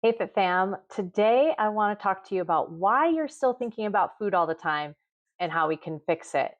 Hey Fit Fam, today I want to talk to you about why you're still thinking about food all the time and how we can fix it.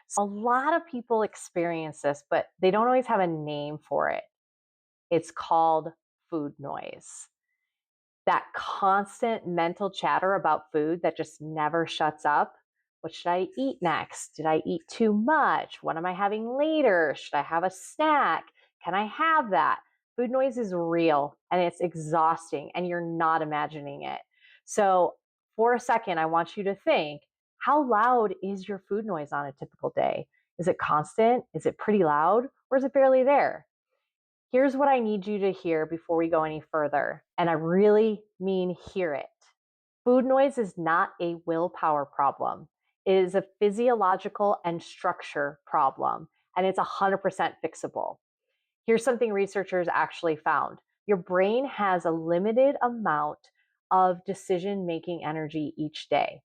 So a lot of people experience this, but they don't always have a name for it. It's called food noise. That constant mental chatter about food that just never shuts up. What should I eat next? Did I eat too much? What am I having later? Should I have a snack? Can I have that? Food noise is real and it's exhausting and you're not imagining it. So, for a second, I want you to think, how loud is your food noise on a typical day? Is it constant? Is it pretty loud? Or is it barely there? Here's what I need you to hear before we go any further. And I really mean hear it. Food noise is not a willpower problem. It is a physiological and structure problem, and it's 100% fixable. Here's something researchers actually found. Your brain has a limited amount of decision-making energy each day.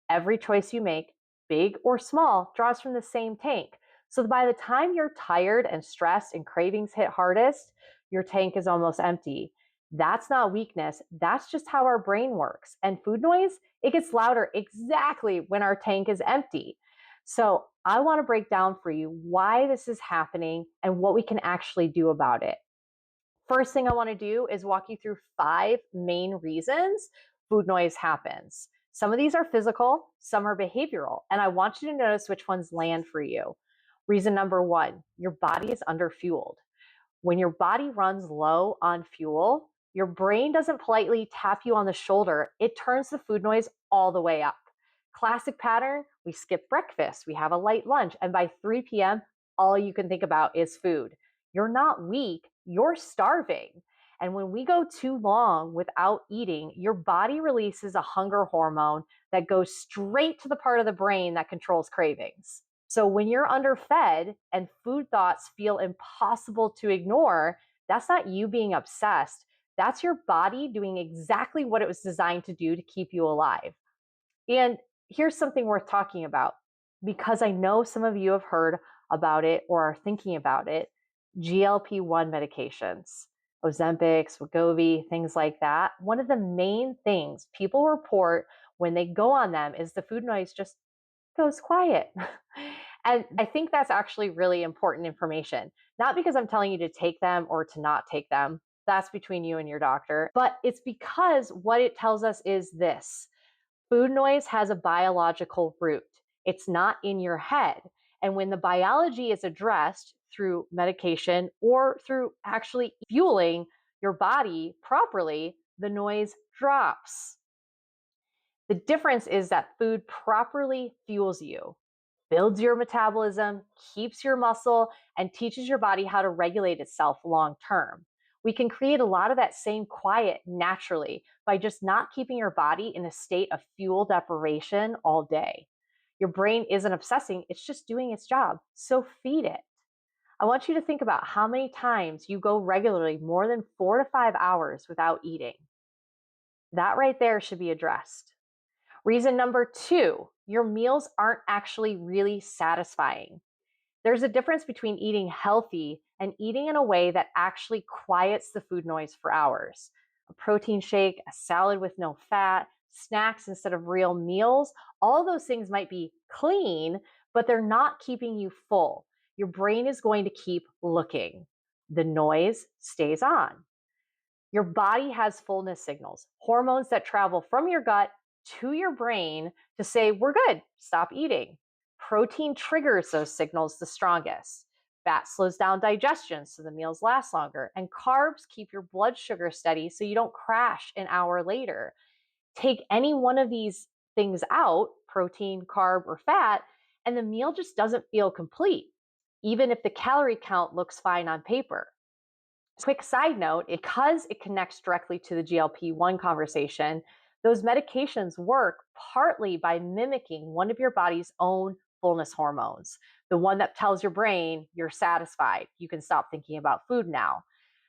Every choice you make, big or small, draws from the same tank. So by the time you're tired and stressed and cravings hit hardest, your tank is almost empty. That's not weakness. That's just how our brain works. And food noise, it gets louder exactly when our tank is empty. So I want to break down for you why this is happening and what we can actually do about it. First thing I want to do is walk you through 5 main reasons food noise happens. Some of these are physical, some are behavioral, and I want you to notice which ones land for you. Reason number 1, your body is underfueled. When your body runs low on fuel, your brain doesn't politely tap you on the shoulder, it turns the food noise all the way up. Classic pattern, we skip breakfast, we have a light lunch, and by 3 p.m., all you can think about is food. You're not weak, you're starving. And when we go too long without eating, your body releases a hunger hormone that goes straight to the part of the brain that controls cravings. So when you're underfed and food thoughts feel impossible to ignore, that's not you being obsessed. That's your body doing exactly what it was designed to do to keep you alive. And here's something worth talking about, because I know some of you have heard about it or are thinking about it. GLP-1 medications, Ozempic, Wegovy, things like that. One of the main things people report when they go on them is the food noise just goes quiet. And I think that's actually really important information, not because I'm telling you to take them or to not take them. That's between you and your doctor, but it's because what it tells us is this. Food noise has a biological root. It's not in your head. And when the biology is addressed through medication or through actually fueling your body properly, the noise drops. The difference is that food properly fuels you, builds your metabolism, keeps your muscle, and teaches your body how to regulate itself long term. We can create a lot of that same quiet naturally by just not keeping your body in a state of fuel deprivation all day. Your brain isn't obsessing, it's just doing its job. So feed it. I want you to think about how many times you go regularly more than 4 to 5 hours without eating. That right there should be addressed. Reason number 2, your meals aren't actually really satisfying. There's a difference between eating healthy and eating in a way that actually quiets the food noise for hours. A protein shake, a salad with no fat, snacks instead of real meals, all those things might be clean, but they're not keeping you full. Your brain is going to keep looking. The noise stays on. Your body has fullness signals, hormones that travel from your gut to your brain to say, we're good, stop eating. Protein triggers those signals the strongest. Fat slows down digestion so the meals last longer. And carbs keep your blood sugar steady so you don't crash an hour later. Take any one of these things out, protein, carb, or fat, and the meal just doesn't feel complete, even if the calorie count looks fine on paper. Quick side note, because it connects directly to the GLP-1 conversation, those medications work partly by mimicking one of your body's own fullness hormones, the one that tells your brain you're satisfied, you can stop thinking about food now.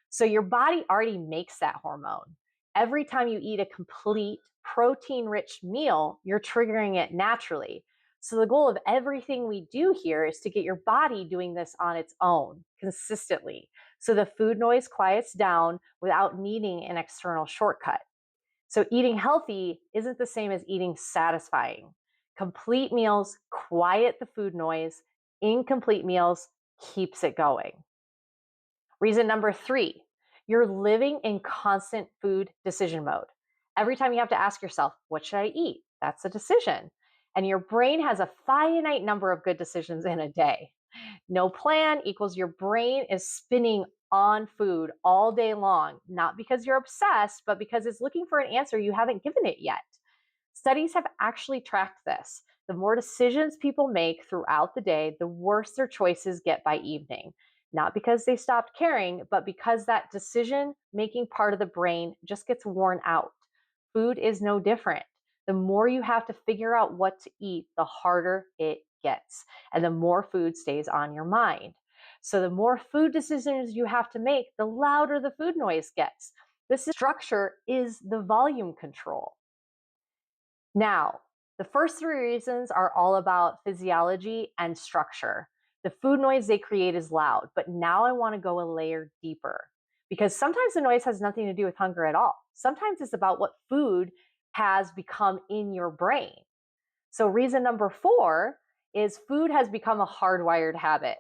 So your body already makes that hormone. Every time you eat a complete protein-rich meal, you're triggering it naturally. So the goal of everything we do here is to get your body doing this on its own consistently. So the food noise quiets down without needing an external shortcut. So eating healthy isn't the same as eating satisfying. Complete meals quiet the food noise, incomplete meals keeps it going. Reason number three, you're living in constant food decision mode. Every time you have to ask yourself, what should I eat? That's a decision. And your brain has a finite number of good decisions in a day. No plan equals your brain is spinning on food all day long, not because you're obsessed, but because it's looking for an answer you haven't given it yet. Studies have actually tracked this. The more decisions people make throughout the day, the worse their choices get by evening. Not because they stopped caring, but because that decision making part of the brain just gets worn out. Food is no different. The more you have to figure out what to eat, the harder it gets, and the more food stays on your mind. So, the more food decisions you have to make, the louder the food noise gets. This structure is the volume control. Now, the first three reasons are all about physiology and structure. The food noise they create is loud, but now I want to go a layer deeper because sometimes the noise has nothing to do with hunger at all. Sometimes it's about what food has become in your brain. So, reason number four is food has become a hardwired habit.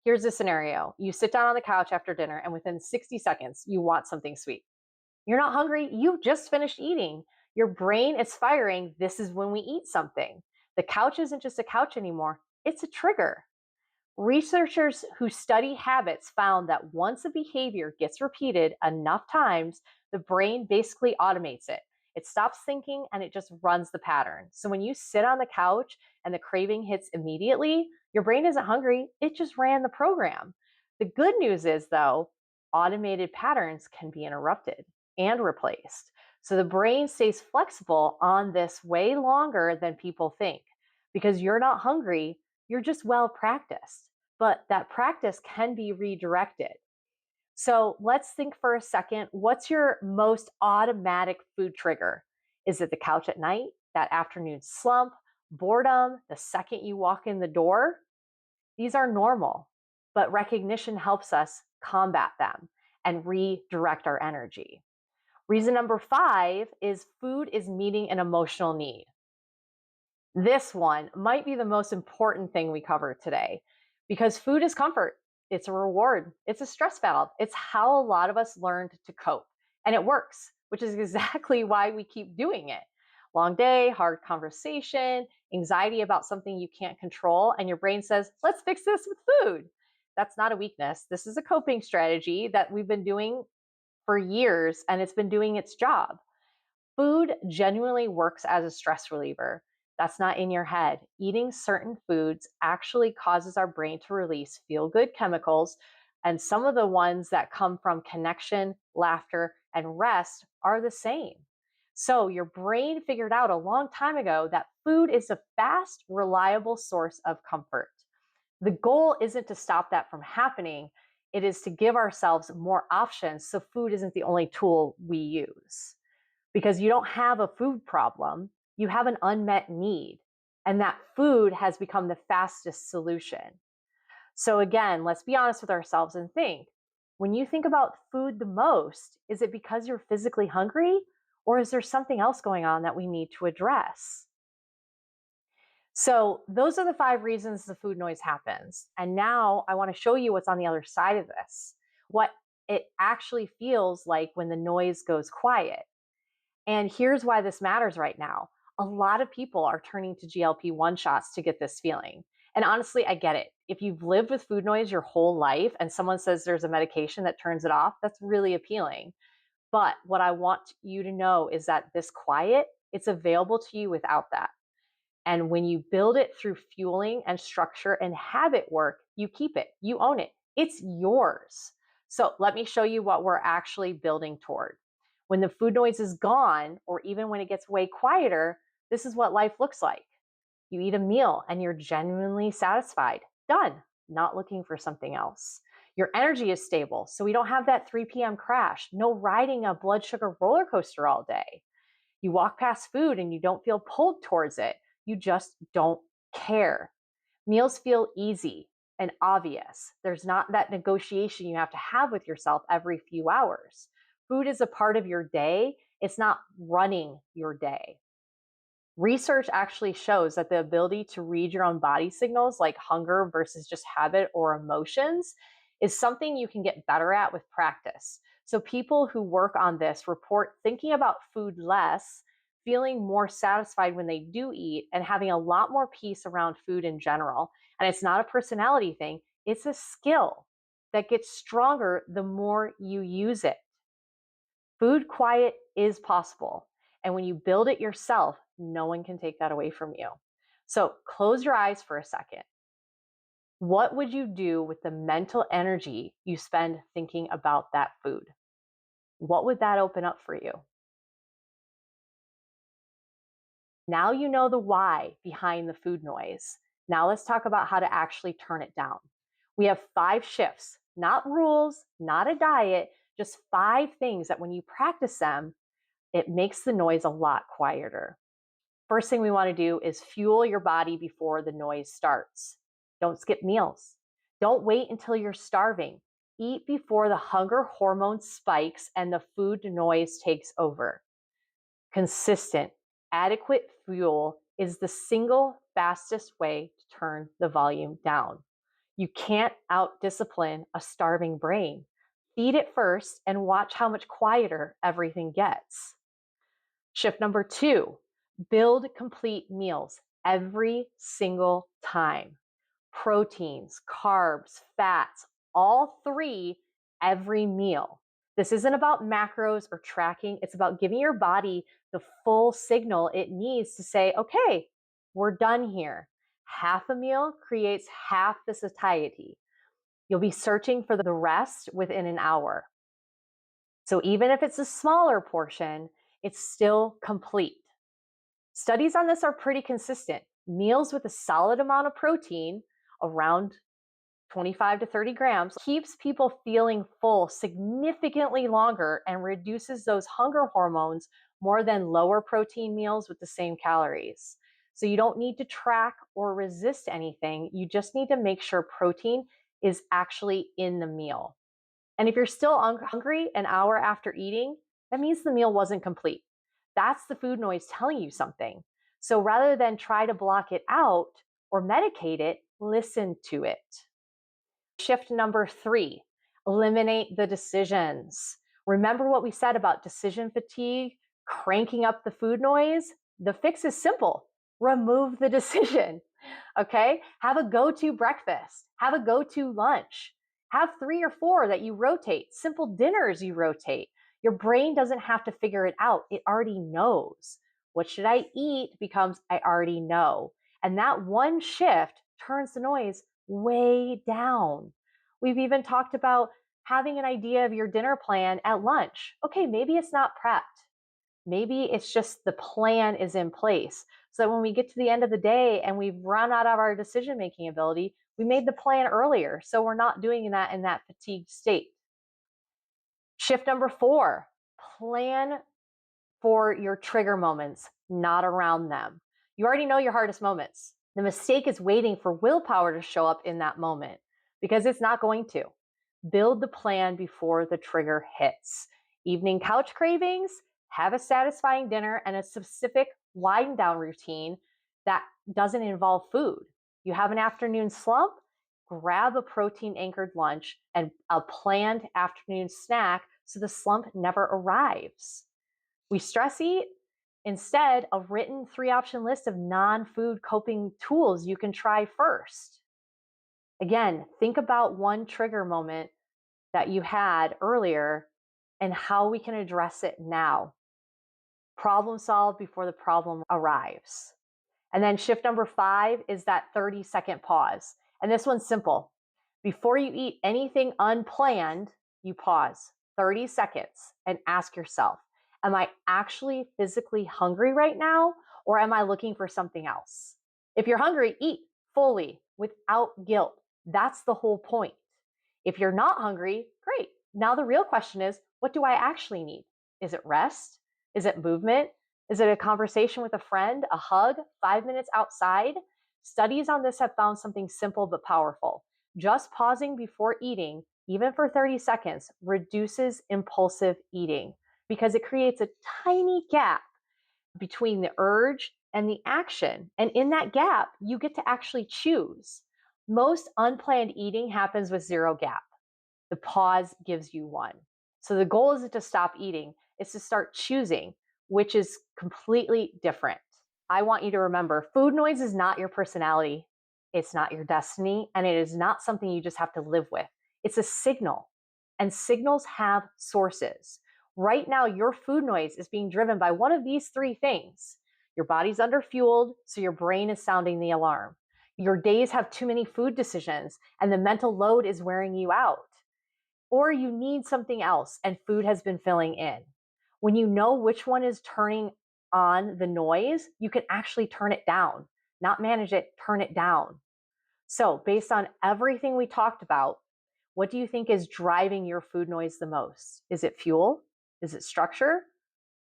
Here's a scenario: you sit down on the couch after dinner, and within 60 seconds, you want something sweet. You're not hungry. You just finished eating. Your brain is firing. This is when we eat something. The couch isn't just a couch anymore, it's a trigger. Researchers who study habits found that once a behavior gets repeated enough times, the brain basically automates it. It stops thinking and it just runs the pattern. So when you sit on the couch and the craving hits immediately, your brain isn't hungry, it just ran the program. The good news is, though, automated patterns can be interrupted and replaced. So the brain stays flexible on this way longer than people think because you're not hungry, you're just well practiced. But that practice can be redirected. So let's think for a second, what's your most automatic food trigger? Is it the couch at night, that afternoon slump, boredom, the second you walk in the door? These are normal, but recognition helps us combat them and redirect our energy. Reason number five is food is meeting an emotional need. This one might be the most important thing we cover today because food is comfort. It's a reward. It's a stress valve. It's how a lot of us learned to cope. And it works, which is exactly why we keep doing it. Long day, hard conversation, anxiety about something you can't control, and your brain says, let's fix this with food. That's not a weakness. This is a coping strategy that we've been doing for years, and it's been doing its job. Food genuinely works as a stress reliever. That's not in your head. Eating certain foods actually causes our brain to release feel good chemicals, and some of the ones that come from connection, laughter, and rest are the same. So, your brain figured out a long time ago that food is a fast, reliable source of comfort. The goal isn't to stop that from happening, it is to give ourselves more options so food isn't the only tool we use. Because you don't have a food problem, you have an unmet need. And that food has become the fastest solution. So, again, let's be honest with ourselves and think, when you think about food the most, is it because you're physically hungry? Or is there something else going on that we need to address? So, those are the five reasons the food noise happens. And now I want to show you what's on the other side of this, what it actually feels like when the noise goes quiet. And here's why this matters right now. A lot of people are turning to GLP-1 shots to get this feeling. And honestly, I get it. If you've lived with food noise your whole life and someone says there's a medication that turns it off, that's really appealing. But what I want you to know is that this quiet, it's available to you without that. And when you build it through fueling and structure and habit work, you keep it, you own it, it's yours. So let me show you what we're actually building toward. When the food noise is gone, or even when it gets way quieter, this is what life looks like. You eat a meal and you're genuinely satisfied. Done. Not looking for something else. Your energy is stable, so we don't have that 3 p.m. crash. No riding a blood sugar roller coaster all day. You walk past food and you don't feel pulled towards it. You just don't care. Meals feel easy. and obvious. There's not that negotiation you have to have with yourself every few hours. Food is a part of your day, it's not running your day. Research actually shows that the ability to read your own body signals, like hunger versus just habit or emotions, is something you can get better at with practice. So, people who work on this report thinking about food less, feeling more satisfied when they do eat, and having a lot more peace around food in general. And it's not a personality thing, it's a skill that gets stronger the more you use it. Food quiet is possible. And when you build it yourself, no one can take that away from you. So close your eyes for a second. What would you do with the mental energy you spend thinking about that food? What would that open up for you? Now you know the why behind the food noise. Now let's talk about how to actually turn it down. We have 5 shifts, not rules, not a diet, just 5 things that when you practice them, it makes the noise a lot quieter. First thing we want to do is fuel your body before the noise starts. Don't skip meals. Don't wait until you're starving. Eat before the hunger hormone spikes and the food noise takes over. Consistent, adequate fuel is the single fastest way to turn the volume down. You can't out-discipline a starving brain. Feed it first and watch how much quieter everything gets. Shift number 2, build complete meals every single time. Proteins, carbs, fats, all 3 every meal. This isn't about macros or tracking. It's about giving your body the full signal it needs to say, okay, we're done here. Half a meal creates half the satiety. You'll be searching for the rest within an hour. So even if it's a smaller portion, it's still complete. Studies on this are pretty consistent. Meals with a solid amount of protein, around 25 to 30 grams, keeps people feeling full significantly longer and reduces those hunger hormones more than lower protein meals with the same calories. So you don't need to track or resist anything. You just need to make sure protein is actually in the meal. And if you're still hungry an hour after eating, that means the meal wasn't complete. That's the food noise telling you something. So rather than try to block it out or medicate it, listen to it. Shift number 3, eliminate the decisions. Remember what we said about decision fatigue, cranking up the food noise? The fix is simple. Remove the decision. Okay? Have a go-to breakfast. Have a go-to lunch. Have 3 or 4 that you rotate. Simple dinners you rotate. Your brain doesn't have to figure it out. It already knows. What should I eat becomes I already know. And that one shift turns the noise way down. We've even talked about having an idea of your dinner plan at lunch. Okay, maybe it's not prepped. Maybe it's just the plan is in place. So that when we get to the end of the day and we've run out of our decision-making ability, we made the plan earlier. So we're not doing that in that fatigued state. Shift number 4, plan for your trigger moments, not around them. You already know your hardest moments. The mistake is waiting for willpower to show up in that moment because it's not going to. Build the plan before the trigger hits. Evening couch cravings, have a satisfying dinner and a specific wind down routine that doesn't involve food. You have an afternoon slump, grab a protein anchored lunch and a planned afternoon snack so the slump never arrives. We stress eat. Instead, a written 3-option list of non-food coping tools you can try first. Again, think about one trigger moment that you had earlier and how we can address it now. Problem solve before the problem arrives. And then shift number 5 is that 30-second pause. And this one's simple. Before you eat anything unplanned, you pause 30 seconds and ask yourself, am I actually physically hungry right now, or am I looking for something else? If you're hungry, eat fully without guilt. That's the whole point. If you're not hungry, great. Now the real question is, what do I actually need? Is it rest? Is it movement? Is it a conversation with a friend, a hug, 5 minutes outside? Studies on this have found something simple but powerful. Just pausing before eating, even for 30 seconds, reduces impulsive eating because it creates a tiny gap between the urge and the action. And in that gap, you get to actually choose. Most unplanned eating happens with zero gap. The pause gives you one. So the goal isn't to stop eating, it's to start choosing, which is completely different. I want you to remember food noise is not your personality, it's not your destiny, and it is not something you just have to live with. It's a signal, and signals have sources. Right now, your food noise is being driven by one of these three things. Your body's underfueled, so your brain is sounding the alarm. Your days have too many food decisions, and the mental load is wearing you out. Or you need something else, and food has been filling in. When you know which one is turning on the noise, you can actually turn it down, not manage it, turn it down. So, based on everything we talked about, what do you think is driving your food noise the most? Is it fuel? Is it structure?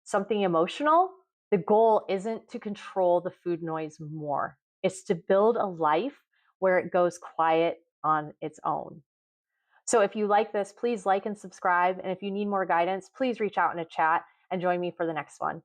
Something emotional? The goal isn't to control the food noise more, it's to build a life where it goes quiet on its own. So, if you like this, please like and subscribe. And if you need more guidance, please reach out in a chat and join me for the next one.